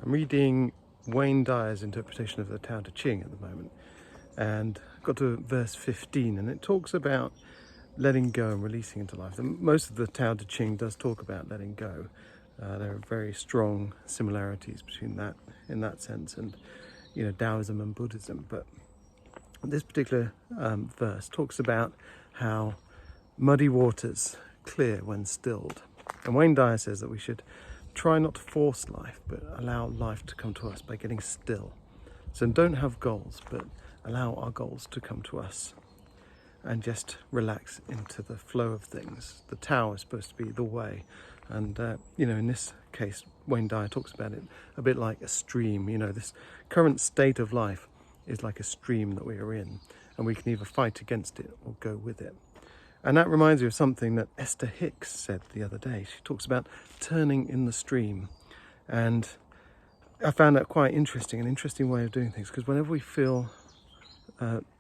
I'm reading Wayne Dyer's interpretation of the Tao Te Ching at the moment, and got to verse 15, and it talks about letting go and releasing into life. And most of the Tao Te Ching does talk about letting go. There are very strong similarities between that, in that sense, and Taoism and Buddhism. But this particular verse talks about how muddy waters clear when stilled. And Wayne Dyer says that we should try not to force life, but allow life to come to us by getting still. So don't have goals, but allow our goals to come to us and just relax into the flow of things. The Tao is supposed to be the way. And, in this case, Wayne Dyer talks about it a bit like a stream. This current state of life is like a stream that we are in, and we can either fight against it or go with it. And that reminds me of something that Esther Hicks said the other day. She talks about turning in the stream. And I found that quite interesting, an interesting way of doing things, because whenever we feel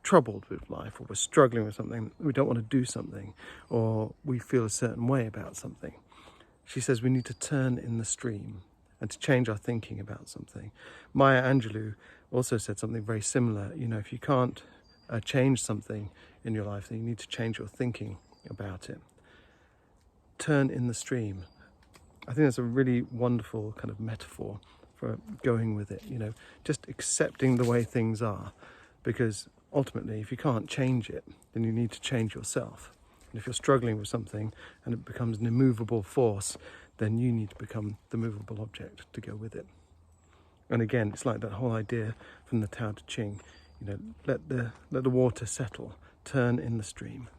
troubled with life, or we're struggling with something, we don't want to do something, or we feel a certain way about something, she says we need to turn in the stream and to change our thinking about something. Maya Angelou also said something very similar. If you can't change something in your life, then you need to change your thinking about it. Turn in the stream. I think that's a really wonderful kind of metaphor for going with it, just accepting the way things are, because ultimately if you can't change it, then you need to change yourself. And if you're struggling with something and it becomes an immovable force, then you need to become the movable object to go with it. And again, it's like that whole idea from the Tao Te Ching, let the water settle, turn in the stream.